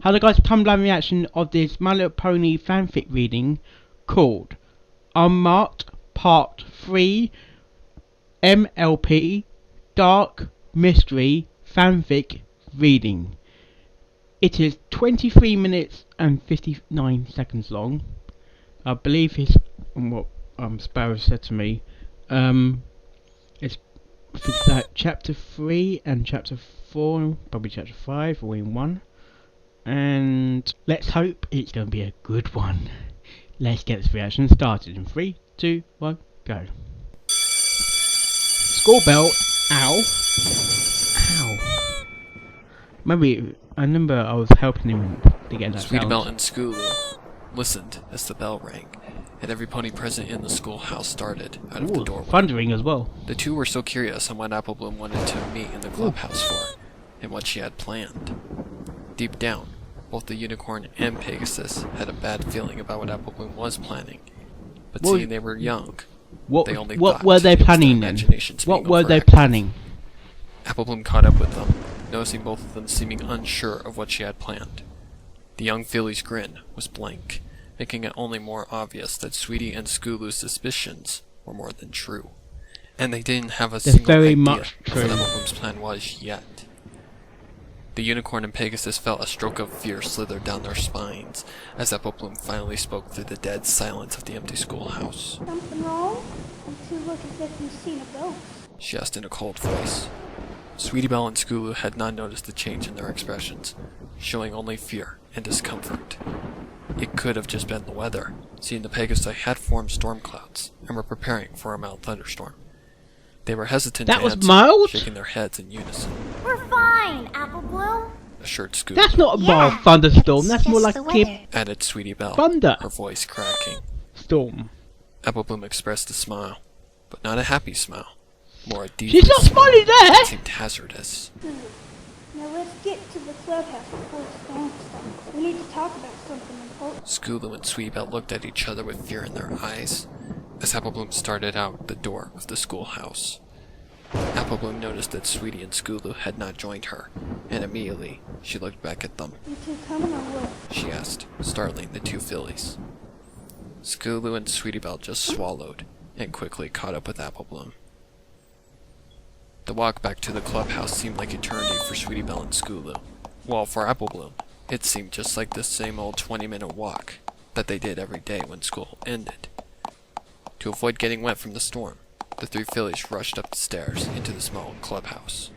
Hello guys, Tumblr reaction of this My Little Pony fanfic reading called Unmarked Part 3 MLP Dark Mystery Fanfic Reading. It is 23 minutes and 59 seconds long. I believe it's what Sparrow said to me. It's I think that chapter 3 and chapter 4, probably chapter 5, all in one. And let's hope it's going to be a good one. Let's get this reaction started in 3, 2, 1, go. School bell. Ow. Ow. Maybe, I remember I was helping him to get that Sweetie sound. Belle and School listened as the bell rang, and every pony present in the schoolhouse started out of the doorway. Thundering as well. The two were so curious on what Apple Bloom wanted to meet in the clubhouse for, and what she had planned. Deep down, both the unicorn and Pegasus had a bad feeling about what Apple Bloom was planning. But seeing they were young, they only what thought were they it was their planning then? imaginations What being were they overactive. planning? Apple Bloom caught up with them, noticing both of them seeming unsure of what she had planned. The young filly's grin was blank, making it only more obvious that Sweetie and Skulu's suspicions were more than true. And they didn't have a single very idea much of true. what Apple Bloom's plan was yet. The unicorn and Pegasus felt a stroke of fear slither down their spines as Apple Bloom finally spoke through the dead silence of the empty schoolhouse. Something wrong? You two look as if you've seen a ghost. She asked in a cold voice. Sweetie Belle and Skulu had not noticed the change in their expressions, showing only fear and discomfort. It could have just been the weather, seeing the Pegasi had formed storm clouds and were preparing for a mild thunderstorm. They were hesitant That to was answer, mild? shaking their heads in unison, We're fine, Apple Bloom. assured Skulu. That's not a mild thunderstorm, that's more like a tip Added Sweetie Belle, thunder her voice cracking. storm. Apple Bloom expressed a smile, but not a happy smile, more a deep She's not smile smiling there! that seemed hazardous. Now let's get to the clubhouse before the storm starts. We need to talk about something important. Skulu and Sweetie Belle looked at each other with fear in their eyes as Apple Bloom started out the door of the schoolhouse. Apple Bloom noticed that Sweetie and Skulu had not joined her, and immediately she looked back at them. You two coming or what? She asked, startling the two fillies. Skulu and Sweetie Belle just swallowed and quickly caught up with Apple Bloom. The walk back to the clubhouse seemed like eternity for Sweetie Belle and Skulu, while for Apple Bloom, it seemed just like the same old 20-minute walk that they did every day when school ended. To avoid getting wet from the storm, the three fillies rushed up the stairs into the small clubhouse.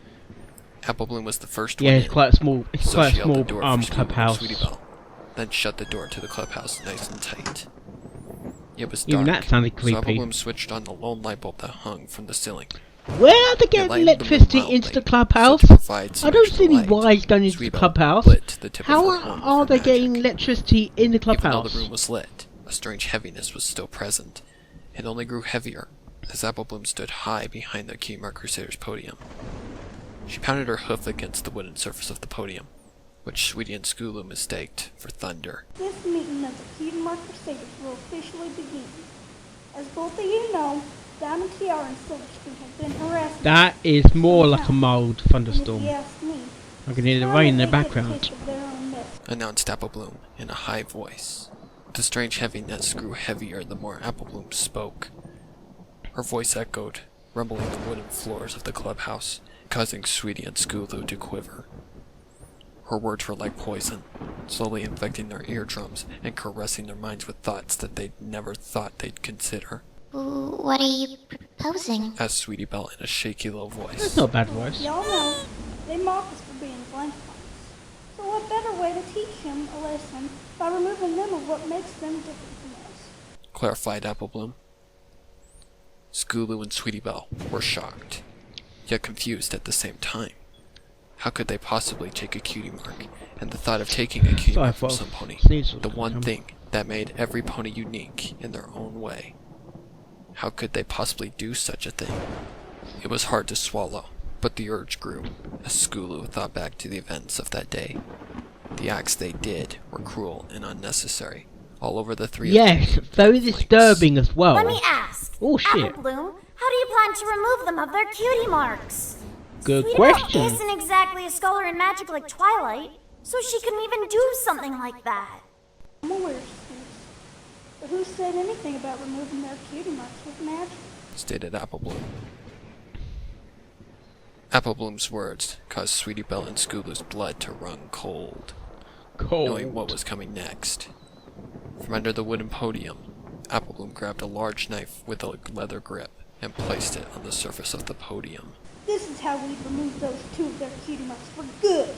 Apple Bloom was the first one Yeah, in, it's quite a small, so she held the door for Skulu and clubhouse. Sweetie Belle, then shut the door to the clubhouse nice and tight. It was Even dark, that sounded so Apple creepy. Bloom switched on the lone light bulb that hung from the ceiling. Where are they getting lightened the room electricity mildly, into the so clubhouse? to provide some I don't extra see any light, wires going into Sweetie the Belle clubhouse. lit the tip of How her horn are with her they getting magic. electricity in the Even though clubhouse? the room was lit, a strange heaviness was still present. It only grew heavier as Apple Bloom stood high behind the Keymark Crusader's podium. She pounded her hoof against the wooden surface of the podium, which Sweetie and Skulu mistaked for thunder. This meeting of the Keymark Crusaders will officially begin. As both of you know, Diamond Tiara and Silverspoon have been harassed. That is more like a mild And if thunderstorm. you ask me, I can hear the it's rain in the time that they get a background. taste of their own medicine. Announced Apple Bloom in a high voice. The strange heaviness grew heavier the more Apple Bloom spoke. Her voice echoed, rumbling the wooden floors of the clubhouse, causing Sweetie and Skulu to quiver. Her words were like poison, slowly infecting their eardrums and caressing their minds with thoughts that they'd never thought they'd consider. What are you proposing? Asked Sweetie Belle in a shaky low voice. That's not a bad voice. Y'all know, they mock us for being blank ones. So what better way to teach them a lesson by removing them of what makes them different from us? Clarified Apple Bloom. Skulu and Sweetie Belle were shocked, yet confused at the same time. How could they possibly take a cutie mark, and the thought of taking a cutie mark from some pony, the one thing that made every pony unique in their own way. How could they possibly do such a thing? It was hard to swallow, but the urge grew, as Skulu thought back to the events of that day. The acts they did were cruel and unnecessary, all over the three of them. Yes, very disturbing as well. Let me ask. Oh shit. Apple Bloom, how do you plan to remove them of their cutie marks? Good Sweetie Belle question. isn't exactly a scholar in magic like Twilight. so she couldn't even do something like that. I'm aware, Scoots. But who said anything about removing their cutie marks with magic? Stated Apple Bloom. Apple Bloom's words caused Sweetie Belle and Scootaloo's blood to run cold, knowing what was coming next. From under the wooden podium, Apple Bloom grabbed a large knife with a leather grip and placed it on the surface of the podium. This is how we remove those two of their cutie marks for good.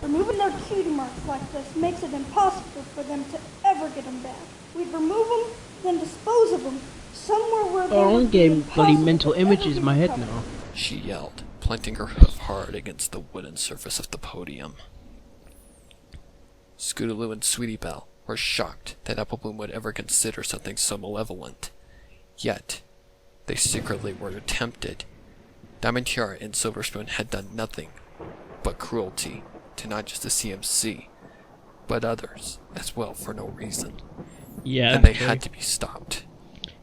Removing their cutie marks like this makes it impossible for them to ever get them back. We'd remove them, then dispose of them somewhere where they I'm would be getting bloody impossible mental to ever images be in my head recovered. now. She yelled, planting her hoof hard against the wooden surface of the podium. Scootaloo and Sweetie Belle were shocked that Apple Bloom would ever consider something so malevolent. Yet, they secretly were tempted. Diamond Tiara and Silver Spoon had done nothing but cruelty to not just the CMC, but others as well for no reason. Yeah. And they had to be stopped.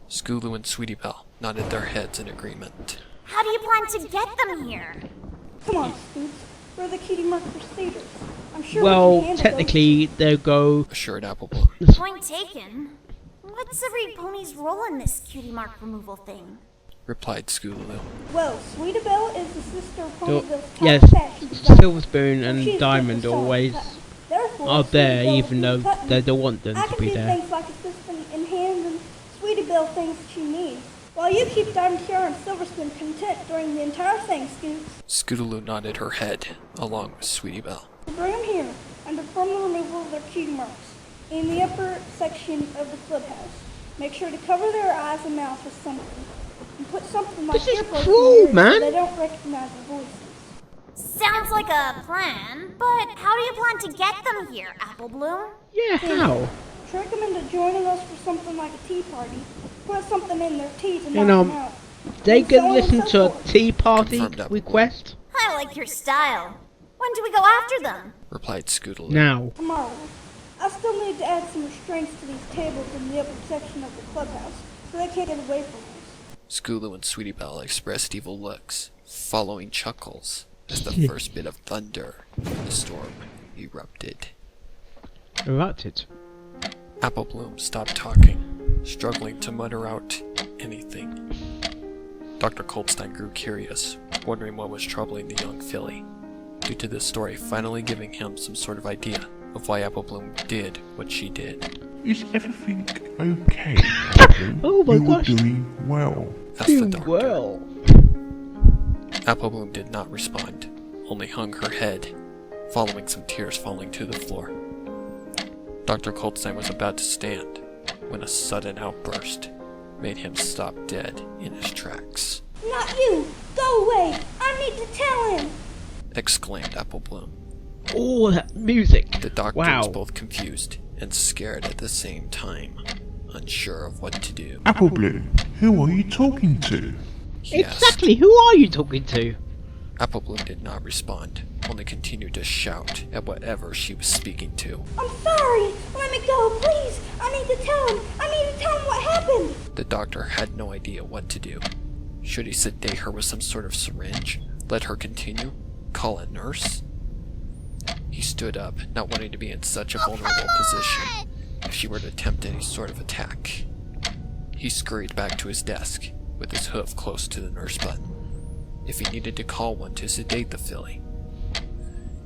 Scootaloo and Sweetie Belle nodded their heads in agreement. How do you plan to get them here? Come on, Scoots. We're the cutie mark crusaders. I'm sure we can Well, handle technically, they'll go. Assured Apple Bloom. Point taken. What's every pony's role in this cutie mark removal thing? Replied Scootaloo. those. Well, Sweetie Belle is the sister of Ponyville's top Yes, fashion designer. Silver Spoon and She's Diamond good for always solid cut. Therefore, are there, Sweetie Belle even is though cutting. they don't want them I to can be do there. things like assisting in hand and Sweetie Belle things that she needs. While you keep Diamond Tiara and Silver Spoon content during the entire thing, Scoots. Scootaloo nodded her head, along with Sweetie Belle. Bring them here and perform the removal of their cutie marks in the upper section of the clubhouse. Make sure to cover their eyes and mouth with something. And put something like This is earplugs in cruel, their ears man. so they don't recognize the voices. Sounds like a plan, but how do you plan to get them here, Apple Bloom? Yeah, how? Trick them into joining us for something like a tea party. Put something in their tea to You knock know, them out. They And so can on and listen so to a forth. tea party Confirmed Apple Bloom. request I like your style. When do we go after them? Replied Scootaloo. now. Tomorrow. I still need to add some restraints to these tables in the upper section of the clubhouse so they can't get away from us. Scootaloo and Sweetie Belle expressed evil looks, following chuckles, as the first bit of thunder in the storm erupted. Erupted. Apple Bloom stopped talking, struggling to mutter out anything. Dr. Coldstein grew curious, wondering what was troubling the young filly, due to this story finally giving him some sort of idea of why Apple Bloom did what she did. Is everything okay, Apple? Oh my you gosh. were doing well. Asked the Doing doctor. well. Apple Bloom did not respond, only hung her head, following some tears falling to the floor. Dr. Coldstein was about to stand when a sudden outburst made him stop dead in his tracks. Not you! Go away! I need to tell him! Exclaimed Apple Bloom. Oh, that music. The doctor Wow. was both confused and scared at the same time, unsure of what to do. Apple Bloom, who are you talking to? He asked. Exactly, who are you talking to? Apple Bloom did not respond, only continued to shout at whatever she was speaking to. I'm sorry! Let me go, please! I need to tell him! I need to tell him what happened! The doctor had no idea what to do. Should he sedate her with some sort of syringe? Let her continue? Call a nurse? He stood up, not wanting to be in such a vulnerable position if she were to attempt any sort of attack. He scurried back to his desk, with his hoof close to the nurse button, if he needed to call one to sedate the filly.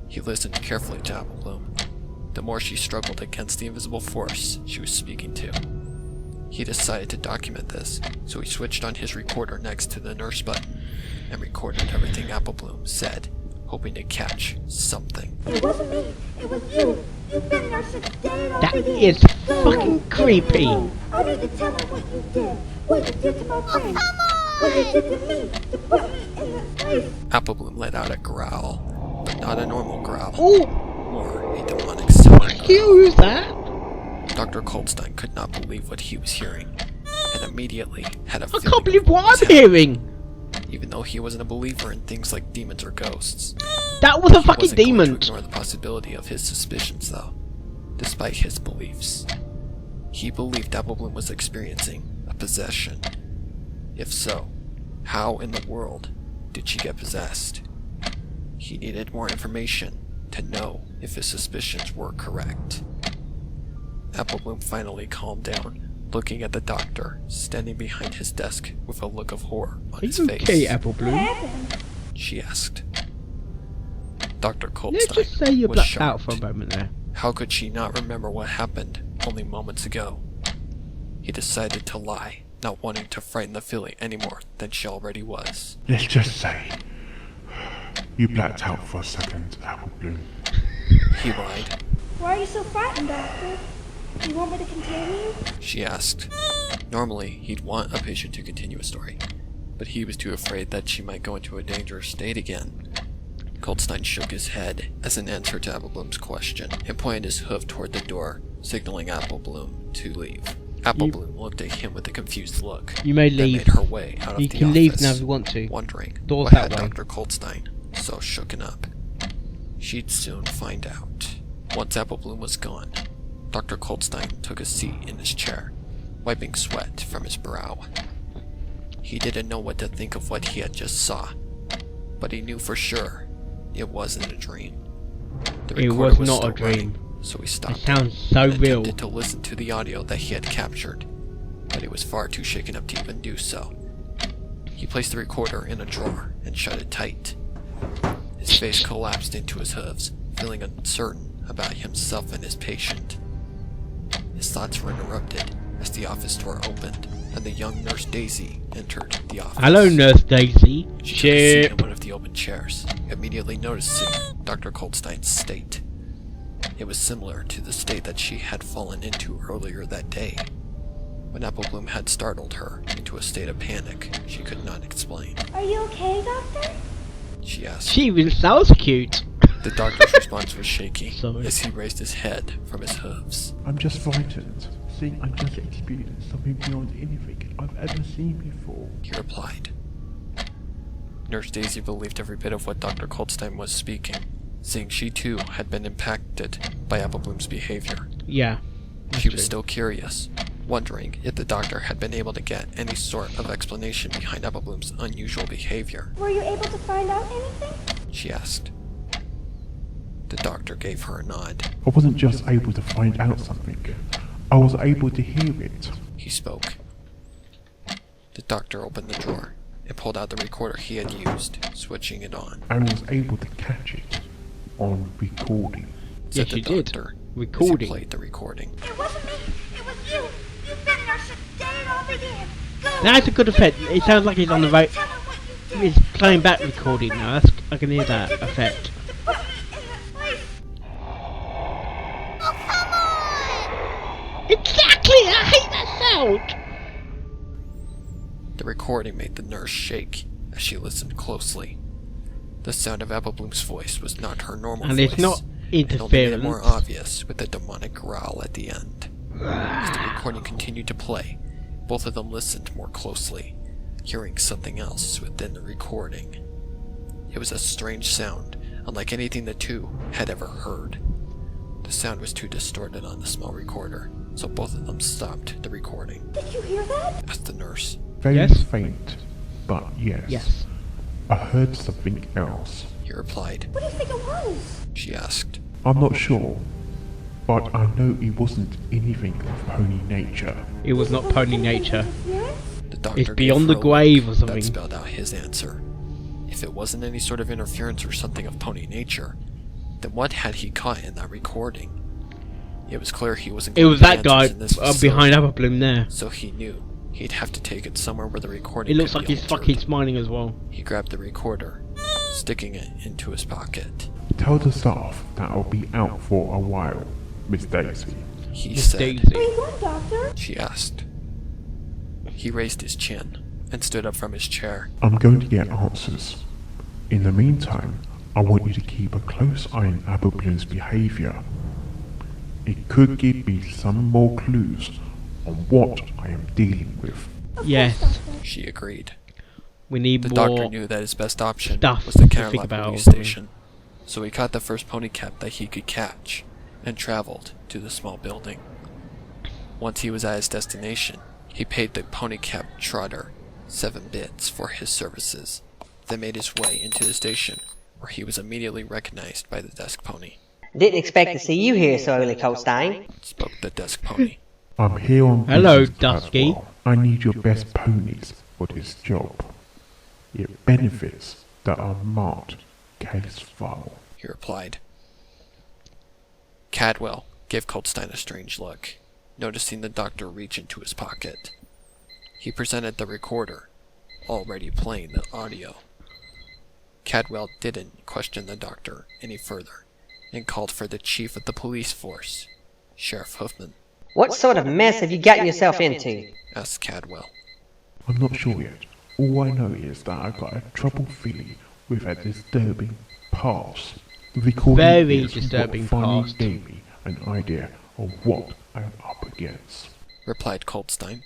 He listened carefully to Apple Bloom. The more she struggled against the invisible force she was speaking to. He decided to document this, so he switched on his recorder next to the nurse button and recorded everything Apple Bloom said, hoping to catch something. It wasn't me! It was you! You've been there since day That over day. is Go fucking away. creepy. I need to tell him what you did. What you did to my friend. What you did to me. To put me in this place. Apple Bloom let out a growl, but not a normal growl, Oh, more a demonic silent growl. who's that? Dr. Coldstein could not believe what he was hearing, and immediately had a I feeling can't believe of what was I'm happening. hearing. Even though he wasn't a believer in things like demons or ghosts. That was a He fucking wasn't going demon. to ignore the possibility of his suspicions, though, despite his beliefs. He believed Apple Bloom was experiencing a possession. If so, how in the world did she get possessed? He needed more information to know if his suspicions were correct. Apple Bloom finally calmed down, looking at the doctor, standing behind his desk with a look of horror on his face. Okay, Apple What Bloom. happened? She asked. Dr. Let's just say Coldstein you're was blacked out shocked. for a moment there. How could she not remember what happened only moments ago? He decided to lie, not wanting to frighten the filly any more than she already was. Let's just say you blacked out for a second, Apple Bloom. He lied. Why are you so frightened, Doctor? Do you want me to continue? She asked. Normally, he'd want a patient to continue a story, but he was too afraid that she might go into a dangerous state again. Coldstein shook his head as an answer to Apple Bloom's question and pointed his hoof toward the door, signaling Apple Bloom to leave. Apple Bloom looked at him with a confused look. You may then leave. made her way out of You the can office, leave now if you want to. wondering Door's what that had way. Dr. Coldstein so shooken up. She'd soon find out. Once Apple Bloom was gone, Dr. Coldstein took a seat in his chair, wiping sweat from his brow. He didn't know what to think of what he had just saw, but he knew for sure it wasn't a dream. The It recorder was not still a dream. running, so he It stopped sounds so and real. attempted to listen to the audio that he had captured, but he was far too shaken up to even do so. He placed the recorder in a drawer and shut it tight. His face collapsed into his hooves, feeling uncertain about himself and his patient. His thoughts were interrupted as the office door opened and the young nurse Daisy entered the office. Hello, Nurse Daisy. She took a seat Shit. in one of the open chairs, immediately noticing Dr. Coldstein's state. It was similar to the state that she had fallen into earlier that day, when Apple Bloom had startled her into a state of panic she could not explain. Are you okay, Doctor? She asked. She even sounds cute. The doctor's response was shaky Sorry. as he raised his head from his hooves. I'm just frightened, seeing I just experienced something beyond anything I've ever seen before. He replied. Nurse Daisy believed every bit of what Dr. Coldstein was speaking, seeing she too had been impacted by Apple Bloom's behavior. Yeah. She was still curious, wondering if the doctor had been able to get any sort of explanation behind Apple Bloom's unusual behavior. Were you able to find out anything? She asked. The doctor gave her a nod. I wasn't just able to find out something, I was able to hear it. He spoke. The doctor opened the drawer and pulled out the recorder he had used, switching it on. I was able to catch it on recording. Said Yes, the you did. doctor as Recording. he played the recording. It wasn't me. It was you. You've been there since the day it all began. Go. That's a good effect. It sounds like he's on the right. Tell me what you did. He's playing back recording now. That's, I can hear that effect. To put me in that place. Oh, come on! Exactly! I hate that sound! The recording made the nurse shake as she listened closely. The sound of Apple Bloom's voice was not her normal And voice, it's not and only made it interference. more obvious with a demonic growl at the end. As the recording continued to play, both of them listened more closely, hearing something else within the recording. It was a strange sound, unlike anything the two had ever heard. The sound was too distorted on the small recorder, so both of them stopped the recording. Did you hear that? Asked the nurse. Very Yes? faint, but yes. Yes. I heard something else. He replied. What do you think it was? She asked. I'm not sure, but I know it wasn't anything of pony nature. It was not pony nature. Interference? The doctor It's gave beyond her the a grave or look something. That spelled out his answer. If it wasn't any sort of interference or something of pony nature, then what had he caught in that recording? It was clear he wasn't It going was to that the guy answers in this behind facility, Apple Bloom there. so he knew he'd have to take it somewhere where the recording It looks could like be he's altered. fucking smiling as well. He grabbed the recorder, sticking it into his pocket. Tell the staff that I'll be out for a while, Miss Daisy. He Miss said. Where are Daisy. you going, Doctor? She asked. He raised his chin and stood up from his chair. I'm going to get answers. In the meantime, I want you to keep a close eye on Apple Bloom's behavior. It could give me some more clues on what I am dealing with. Yes. She agreed. We need The more. doctor knew that his best option stuff was the to Canterlot think about. police station, so he caught the first pony cab that he could catch and traveled to the small building. Once he was at his destination, he paid the pony cab trotter 7 bits for his services, then made his way into the station, where he was immediately recognized by the desk pony. Didn't expect to see you here so early, Coldstein. Spoke the desk pony. I'm here on Hello, business as Dusky. well. I need your best ponies for this job. It benefits the unmarked case file. He replied. Cadwell gave Coldstein a strange look, noticing the doctor reach into his pocket. He presented the recorder, already playing the audio. Cadwell didn't question the doctor any further, and called for the chief of the police force, Sheriff Huffman. What sort of mess have you gotten yourself into? Asked Cadwell. I'm not sure yet. All I know is that I got a trouble feeling with a disturbing past. The recording Very is disturbing what finally past. gave me an idea of what I'm up against. Replied Coldstein.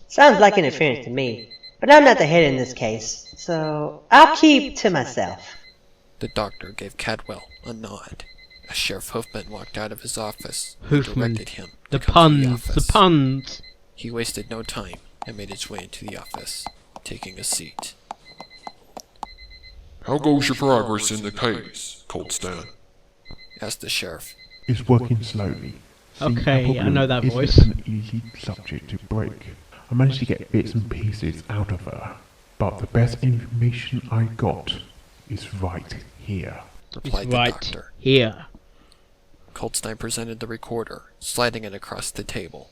Sounds like interference to me, but I'm not the head in this case, so I'll keep to myself. The doctor gave Cadwell a nod as Sheriff Huffman walked out of his office and Hoofman. directed him The to come to the puns, the office. puns. He wasted no time and made his way into the office, taking a seat. How goes your progress in the case, Coldstein? Asked the sheriff. It's working slowly. See, Okay, Apple I know Bloom that isn't voice. an easy subject to break. I managed to get bits and pieces out of her, but the best information I got is right here. Replied It's the right doctor. here. Coldstein presented the recorder, sliding it across the table.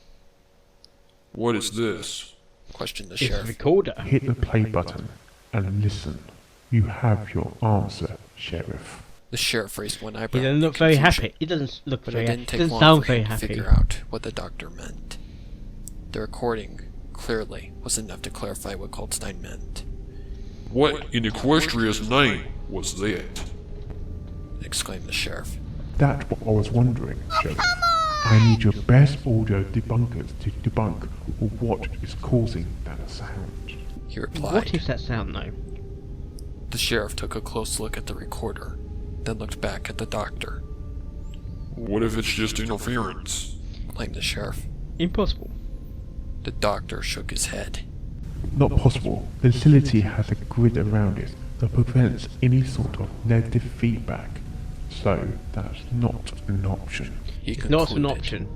What is this? Questioned the It's a sheriff. recorder. Hit the play button and listen. You have your answer, Sheriff. The sheriff raised one He eyebrow. doesn't in look very confusion, happy. He doesn't look But very it happy. didn't He take doesn't long sound for very him to happy. figure out what the doctor meant. The recording, clearly, was enough to clarify what Coldstein meant. What in Equestria's name was that? Exclaimed the sheriff. That's what I was wondering, Sheriff. I need your best audio debunkers to debunk what is causing that sound. He replied. What is that sound though? The sheriff took a close look at the recorder, then looked back at the doctor. What if it's just interference? Blamed the sheriff. Impossible. The doctor shook his head. Not possible. The facility has a grid around it that prevents any sort of negative feedback. So that's not an option. He It's not an concluded. option.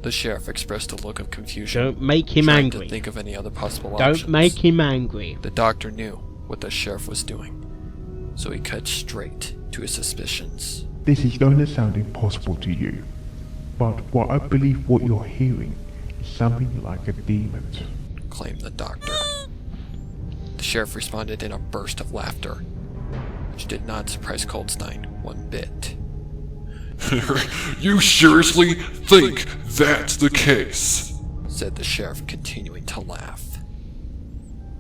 The sheriff expressed a look of confusion. Don't make him trying angry. to think of any other possible Don't options. make him angry. The doctor knew what the sheriff was doing, so he cut straight to his suspicions. This is going to sound impossible to you, but what I believe what you're hearing is something like a demon. Claimed the doctor. The sheriff responded in a burst of laughter, which did not surprise Coldstein one bit. You seriously think that's the case? Said the sheriff, continuing to laugh.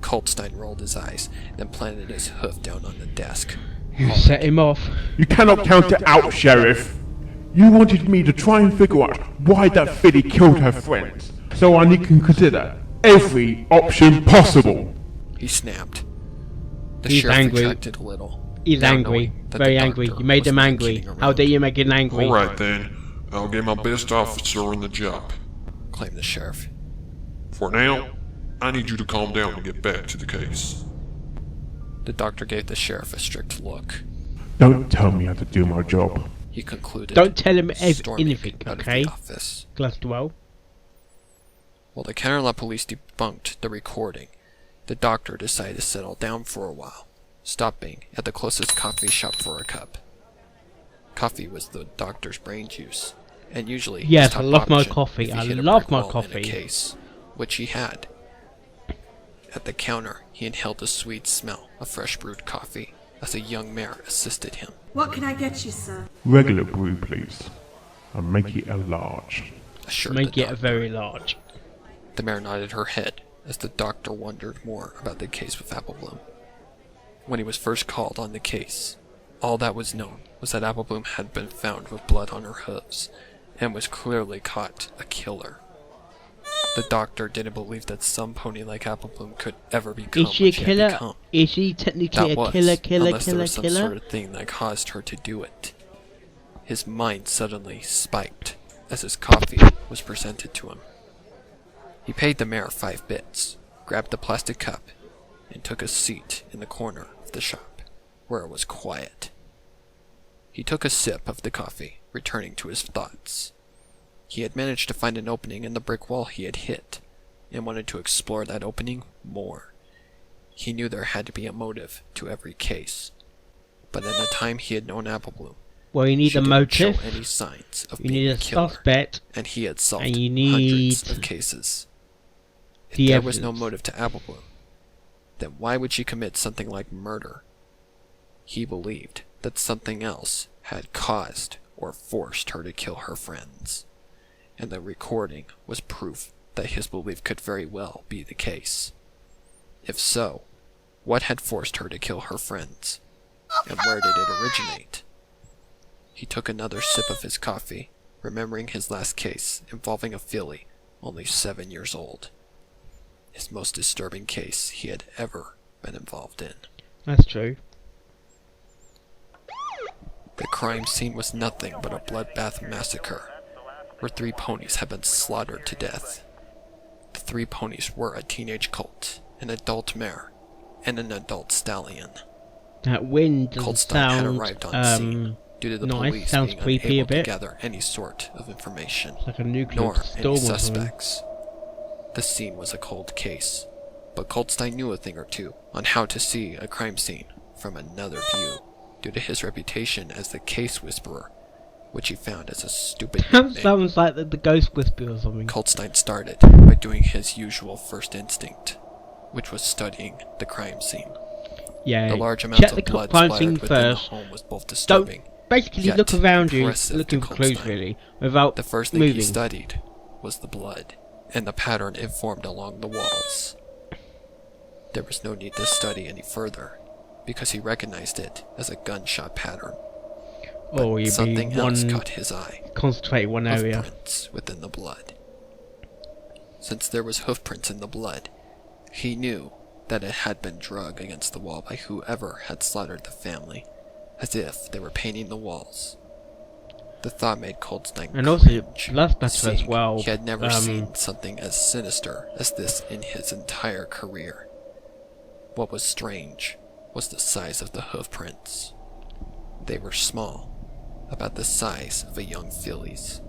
Coldstein rolled his eyes, then planted his hoof down on the desk. You set him off. You cannot count it out, Sheriff. You wanted me to try and figure out why that filly killed her friends, so I need to consider every option possible. He snapped. The He's sheriff angry. retracted a little. He's now angry. knowing that Very the angry. doctor You made was him not angry. kidding How around, dare you make him angry? Alright then, I'll get my best officer on the job. Claimed the sheriff. For now, I need you to calm down and get back to the case. The doctor gave the sheriff a strict look. Don't tell me how to do my job. He concluded. Don't tell him storming anything, out of okay? the office. Glasdwell. While the Canterlot police debunked the recording, the doctor decided to settle down for a while, stopping at the closest coffee shop for a cup. Coffee was the doctor's brain juice, and usually his Yes, top I love my option coffee. if he I hit a love brick my wall in a coffee. case, which he had. At the counter, he inhaled the sweet smell of fresh brewed coffee as a young mare assisted him. What can I get you, sir? Regular brew, please. And make it a large. Assured Make the it a doctor. very large. The mare nodded her head as the doctor wondered more about the case with Applebloom. When he was first called on the case, all that was known was that Applebloom had been found with blood on her hooves and was clearly caught a killer. The doctor didn't believe that some pony like Applebloom could ever become Is she a what she had killer? become. Is she technically That a was, killer, unless there was some killer? sort of thing that caused her to do it. His mind suddenly spiked as his coffee was presented to him. He paid the mare 5 bits, grabbed the plastic cup, and took a seat in the corner of the shop. where it was quiet. He took a sip of the coffee, returning to his thoughts. He had managed to find an opening in the brick wall he had hit, and wanted to explore that opening more. He knew there had to be a motive to every case, but in the time he had known Apple Bloom, well, you need she a didn't motive. show any signs of You being need a a killer, suspect. and he had solved And you need hundreds of cases. If the there was no evidence. motive to Apple Bloom, then why would she commit something like murder? He believed that something else had caused or forced her to kill her friends, and the recording was proof that his belief could very well be the case. If so, what had forced her to kill her friends, and where did it originate? He took another sip of his coffee, remembering his last case involving a filly only 7 years old. His most disturbing case he had ever been involved in. That's true. The crime scene was nothing but a bloodbath massacre, where 3 ponies had been slaughtered to death. The 3 ponies were a teenage colt, an adult mare, and an adult stallion. That wind doesn't Coltstein had sound arrived on scene due to the nice. police Sounds being creepy unable a bit. to gather any sort of information, like a nuclear nor storm any or something. suspects. The scene was a cold case, but Coltstein knew a thing or two on how to see a crime scene from another view, due to his reputation as the case whisperer, which he found as a stupid That nickname. sounds like the Ghost Whisperer or something. Coltstein started by doing his usual first instinct, which was studying the crime scene. Yeah, The large amounts check of the blood crime splattered scene within first. the home was both Don't disturbing. basically yet look around you, impressive looking to for clues Coltstein. really, without The first thing he moving. studied was the blood, and the pattern it formed along the walls. There was no need to study any further, because he recognized it as a gunshot pattern. But Or you'd something be else one caught his eye. concentrate one area. Hoofprints within the blood. Since there was hoofprints in the blood, he knew that it had been drug against the wall by whoever had slaughtered the family, as if they were painting the walls. The thought made Coltstein And also cringe, blood splatter as seeing well. He had never seen something as sinister as this in his entire career. What was strange was the size of the hoofprints. They were small, about the size of a young filly's.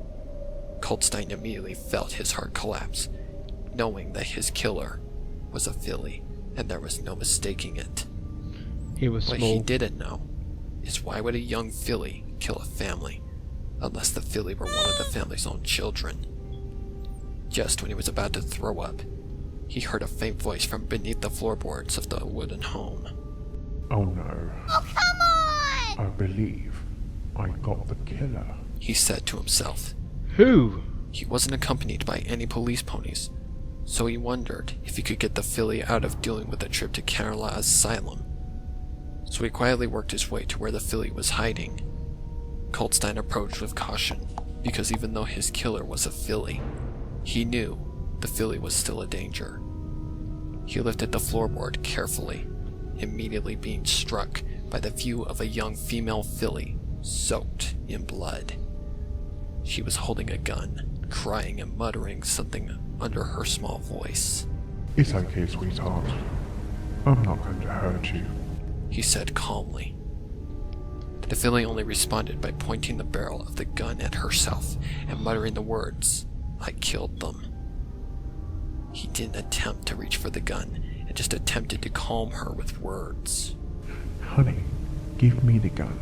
Coltstein immediately felt his heart collapse, knowing that his killer was a filly, and there was no mistaking it. He was What small. he didn't know is why would a young filly kill a family, unless the filly were one of the family's own children. Just when he was about to throw up, he heard a faint voice from beneath the floorboards of the wooden home. Oh no. Oh, come on! I believe I got the killer. He said to himself. Who? He wasn't accompanied by any police ponies, so he wondered if he could get the filly out of dealing with a trip to Kerala Asylum. So he quietly worked his way to where the filly was hiding. Coltstein approached with caution, because even though his killer was a filly, he knew the filly was still a danger. He lifted the floorboard carefully, immediately being struck by the view of a young female filly soaked in blood. She was holding a gun, crying and muttering something under her small voice. It's okay, sweetheart. I'm not going to hurt you. He said calmly. The filly only responded by pointing the barrel of the gun at herself and muttering the words, "I killed them." He didn't attempt to reach for the gun and just attempted to calm her with words. Honey, give me the gun.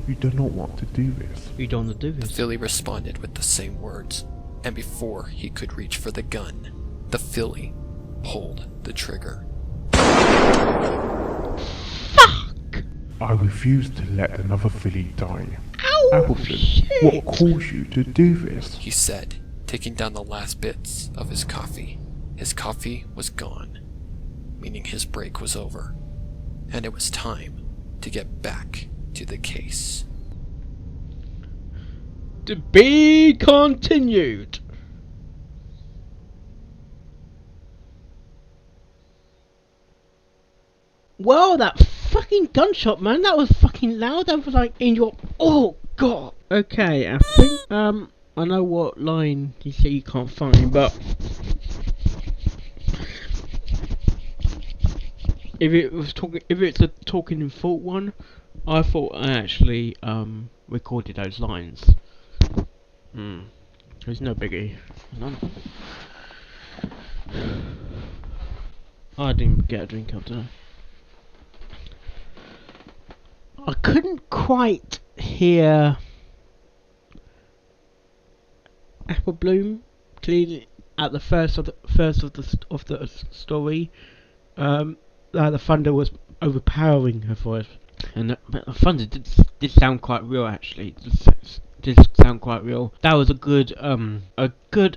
You do not want to do this. You don't want to do The this. filly responded with the same words, and before he could reach for the gun, the filly pulled the trigger. I refuse to let another filly die. Ow, Appleton, shit. what caused you to do this? He said, taking down the last bits of his coffee. His coffee was gone, meaning his break was over, and it was time to get back to the case. To be continued. Wow, that fucking gunshot, man, that was fucking loud. That was like in your... Oh, God. Okay, I think, I know what line you say you can't find, but... if it's a talking in fault one, I thought I actually recorded those lines. There's no biggie. None. I didn't get a drink up today. I couldn't quite hear Apple Bloom clearly at the first of the story. The thunder was overpowering her voice, and the thunder did sound quite real actually. Did sound quite real. That was a good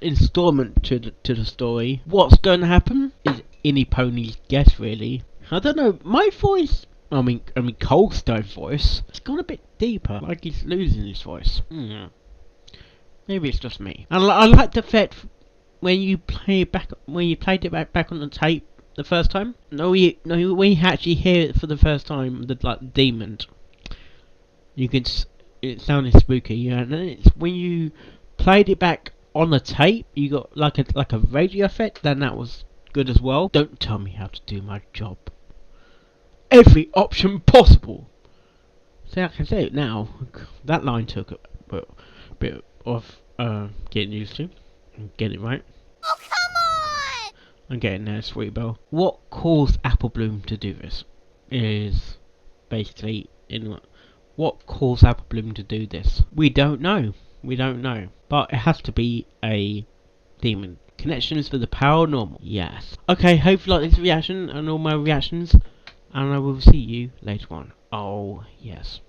installment to the story. What's going to happen is any pony's guess really. I don't know. My voice. I mean, Coldstone's voice. It's gone a bit deeper. Like he's losing his voice. Maybe it's just me. I like the fact when you played it back on the tape the first time. When you actually hear it for the first time, the demon. You could. It sounded spooky, and then it's when you played it back on the tape, you got like a radio effect. Then that was good as well. Don't tell me how to do my job. Every option possible. See, I can say it now. That line took a bit of getting used to. Get it right. Oh, come on! I'm getting there, Sweet Belle. What caused Apple Bloom to do this? Is basically what caused Apple Bloom to do this? We don't know. But it has to be a demon. Connections for the paranormal. Yes. Okay, hope you like this reaction and all my reactions. And I will see you later on. Oh, yes.